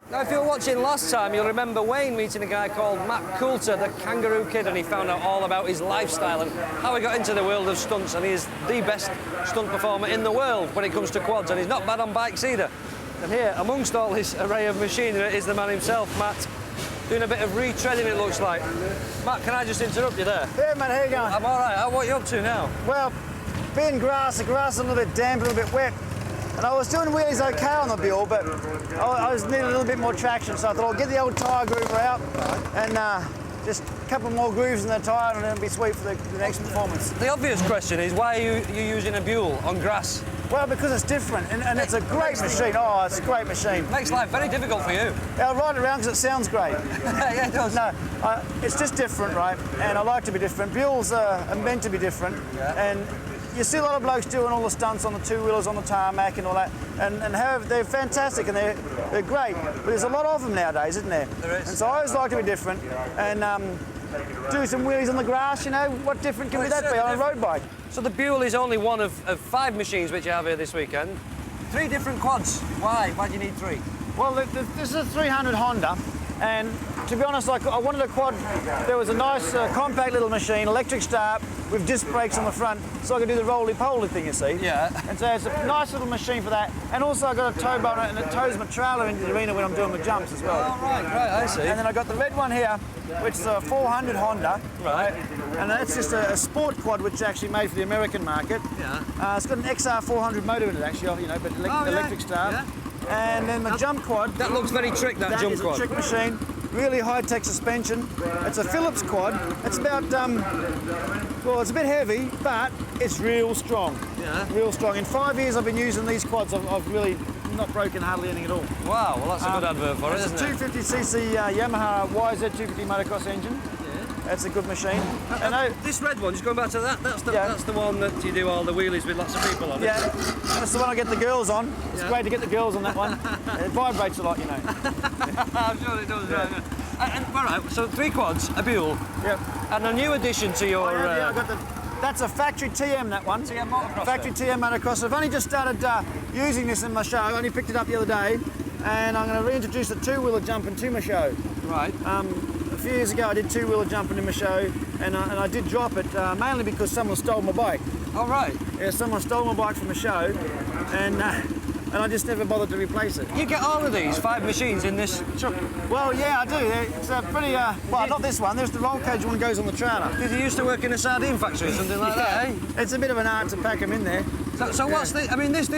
Now, if you were watching last time, you'll remember Wayne meeting a guy called Matt Coulter, the Kangaroo Kid, and he found out all about his lifestyle and how he got into the world of stunts, and he is the best stunt performer in the world when it comes to quads, and he's not bad on bikes either. And here, amongst all this array of machinery, is the man himself, Matt, doing a bit of retreading, it looks like. Matt, can I just interrupt you there? Yeah, man, how you going? I'm all right. What are you up to now? Well, being grass, the grass is a little bit damp, a little bit wet. And I was doing wheelies okay on the Buell, but I was needing a little bit more traction, so I thought I'll get the old tyre groover out and just a couple more grooves in the tyre and it'll be sweet for the next performance. The obvious question is, why are you using a Buell on grass? Well, because it's different and it's a great machine. Oh, it's a great machine. Makes life very difficult for you. Yeah, I'll ride it around because it sounds great. Yeah, it does. No, it's just different, right? And I like to be different. Buells are meant to be different. Yeah. And you see a lot of blokes doing all the stunts on the two-wheelers, on the tarmac and all that, and they're fantastic and they're great, but there's a lot of them nowadays, isn't there? There is. And so I always like to be different and do some wheelies on the grass, you know, what different can that be on a road bike? So the Buell is only one of 5 machines which you have here this weekend. 3 different quads. Why? Why do you need 3? Well, this is a 300 Honda, and to be honest, like, I wanted a quad. There was a nice compact little machine, electric start, with disc brakes on the front, so I could do the roly-poly thing, you see. Yeah. And so it's a nice little machine for that. And also I got a tow bar on it, and it tows my trailer into the arena when I'm doing my jumps as well. Oh, right, I see. And then I got the red one here, which is a 400 Honda. Right. And that's just a sport quad, which is actually made for the American market. Yeah. It's got an XR 400 motor in it, actually, you know, but electric start. Yeah. And then the jump quad. That looks very trick, that jump quad. That is a trick machine. Really high-tech suspension. It's a Phillips quad. It's about, well, it's a bit heavy, but it's real strong. Yeah. Real strong. In 5 years I've been using these quads, I've really not broken hardly anything at all. Wow, well, that's a good advert for it, isn't it? It's a 250cc Yamaha YZ250 motocross engine. That's a good machine. This red one, just going back to that, that's the one that you do all the wheelies with lots of people on. Yeah, that's the one I get the girls on. It's great to get the girls on that one. It vibrates a lot, you know. I'm sure it does, right. And all right, so 3 quads, a Buell. Yep. And a new addition to your... I got that's a factory TM, that one. TM motocross. Factory TM motocross. I've only just started using this in my show. I only picked it up the other day. And I'm going to reintroduce the 2-wheeler jumping to my show. Right. A few years ago I did 2-wheeler jumping in my show, and I did drop it mainly because someone stole my bike. Oh, right. Yeah, someone stole my bike from a show, and I just never bothered to replace it. You get all of these 5 machines in this truck? Well, yeah, I do. It's a pretty, well, not this one. There's the roll cage one that goes on the trailer. Did you used to work in a sardine factory or something like that, eh? It's a bit of an art to pack them in there. So what's the... I mean, this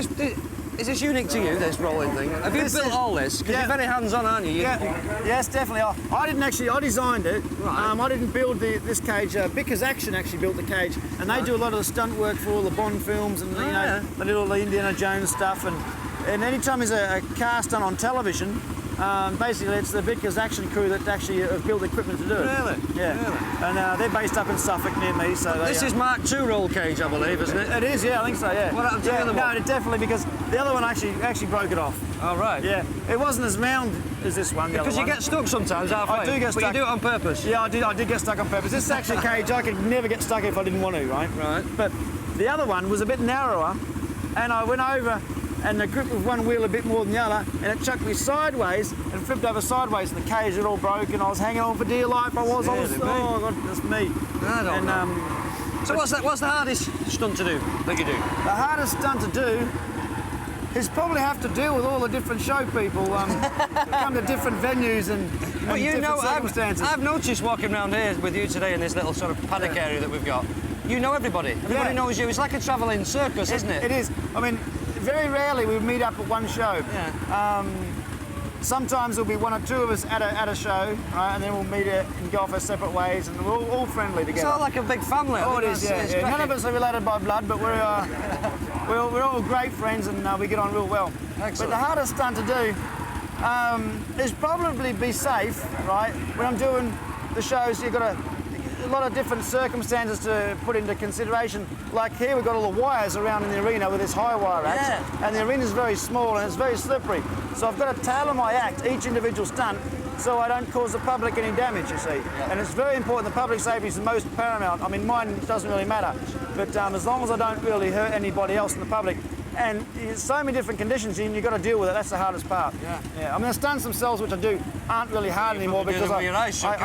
is this unique to you, this rolling thing? Have you built all this? Because you're very hands-on, aren't you? Yes, definitely. I didn't actually, I designed it. Right. I didn't build this cage. Bickers Action actually built the cage, and they do a lot of the stunt work for all the Bond films and, you know, they do all the Indiana Jones stuff. And anytime there's a car stunt on television, basically it's the Bickers Action crew that actually have built the equipment to do it. Really? Yeah. Really? And they're based up in Suffolk near me, so this is Mark II roll cage, I believe, isn't it? It is, yeah, I think so, yeah. What happened to the other one? No, definitely, because the other one actually broke it off. Oh, right. Yeah, it wasn't as round as this one, the other one. Because you get stuck sometimes halfway. I do get stuck. But you do it on purpose. Yeah, I did get stuck on purpose. This is actually a cage I could never get stuck if I didn't want to, right? Right. But the other one was a bit narrower, and I went over and the grip of one wheel a bit more than the other, and it chucked me sideways and flipped over sideways, and the cage had all broken. I was hanging on for dear life. Oh God, that's me. I don't know. So what's the hardest stunt to do that you do? The hardest stunt to do is probably have to deal with all the different show people, come to different venues and different circumstances. I've noticed walking around here with you today in this little sort of paddock area that we've got, you know everybody. Everybody knows you. It's like a travelling circus, isn't it? It is. I mean, very rarely we meet up at one show. Yeah. Sometimes there'll be 1 or 2 of us at a show, right, and then we'll meet and go off our separate ways, and we're all friendly together. It's all like a big family. Oh, it is, yeah. None of us are related by blood, but we're all great friends, and we get on real well. Excellent. But the hardest stunt to do is probably be safe, right? When I'm doing the shows, you've got a lot of different circumstances to put into consideration. Like here, we've got all the wires around in the arena with this high wire act, and the arena's very small and it's very slippery. So I've got to tailor my act, each individual stunt, so I don't cause the public any damage, you see. Yeah. And it's very important. The public safety is the most paramount. I mean, mine doesn't really matter, but as long as I don't really hurt anybody else in the public, And there's so many different conditions, and you've got to deal with it. That's the hardest part. Yeah. Yeah. I mean, the stunts themselves, which I do, aren't really hard anymore because I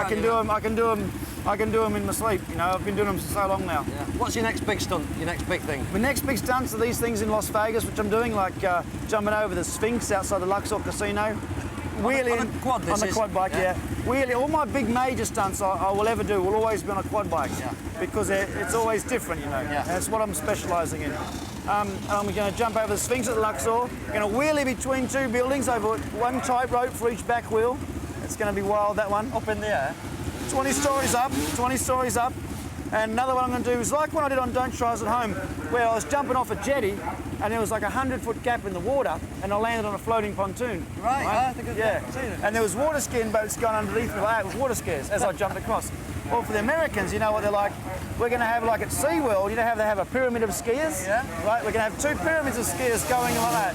can do them in my sleep. You know, I've been doing them for so long now. Yeah. What's your next big stunt? Your next big thing? My next big stunts are these things in Las Vegas, which I'm doing, like jumping over the Sphinx outside the Luxor Casino. Wheeling on a quad, on the quad bike, yeah. Wheeling. All my big major stunts I will ever do will always be on a quad bike, because it's always different, you know. Yeah. That's what I'm specialising in. I'm going to jump over the Sphinx at the Luxor. Going to wheelie between two buildings over one tightrope for each back wheel. It's going to be wild, that one. Up in the air. 20 stories up, 20 stories up. And another one I'm going to do is like when I did on Don't Try Us at Home, where I was jumping off a jetty and there was like a 100-foot gap in the water and I landed on a floating pontoon. Right? I think I've seen it. And there was water skiing boats going underneath me like that with water skiers as I jumped across. Well, for the Americans, you know what they're like? We're going to have, like at SeaWorld, you know how they have a pyramid of skiers? Yeah. Right? We're going to have two pyramids of skiers going like that.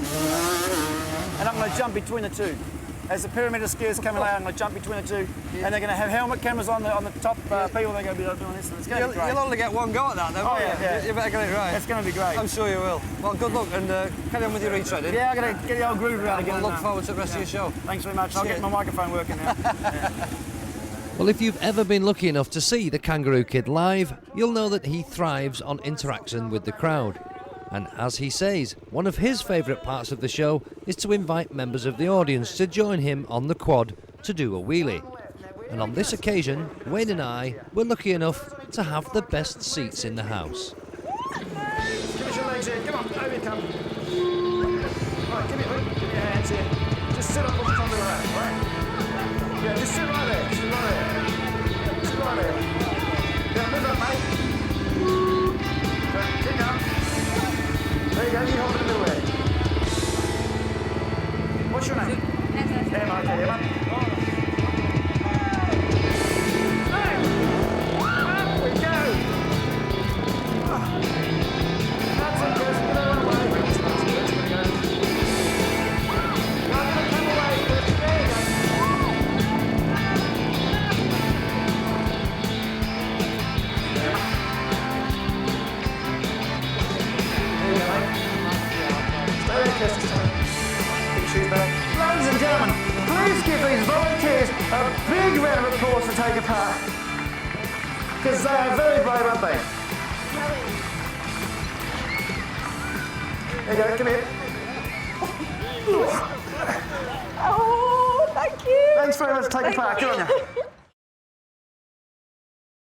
And I'm going to jump between the two. As the pyramid of skiers coming out, I'm going to jump between the two, and they're going to have helmet cameras on the top people. They're going to be doing this, and it's going to be great. You'll only get one go at that, though. Oh yeah. You better get it right. It's going to be great. I'm sure you will. Well, good luck, and carry on with your retreading. Yeah, I'm going to get the old groove around again. We'll look forward to the rest of your show. Thanks very much. I'll get my microphone working now. Well, if you've ever been lucky enough to see the Kangaroo Kid live, you'll know that he thrives on interaction with the crowd. And as he says, one of his favourite parts of the show is to invite members of the audience to join him on the quad to do a wheelie. And on this occasion, Wayne and I were lucky enough to have the best seats in the house. Give us your legs here. Come on, over you come. Right, give me your hands here. Just sit up on the top of the rack, right? Yeah, just sit right there. Sit right there. Sit right there. Yeah, move up, mate. Okay, kick up. There you go, you hold it in the middle there. What's your name? Emma. Okay, Emma. Up we go. That's it, just get out of the way. That's where we go. Now I'm going to come away. There you go. Ladies and gentlemen, please give these volunteers a big round of applause to take a part. Because they are very brave, aren't they? There you go, come here. Oh, thank you. Thanks very much for taking part. Good on you.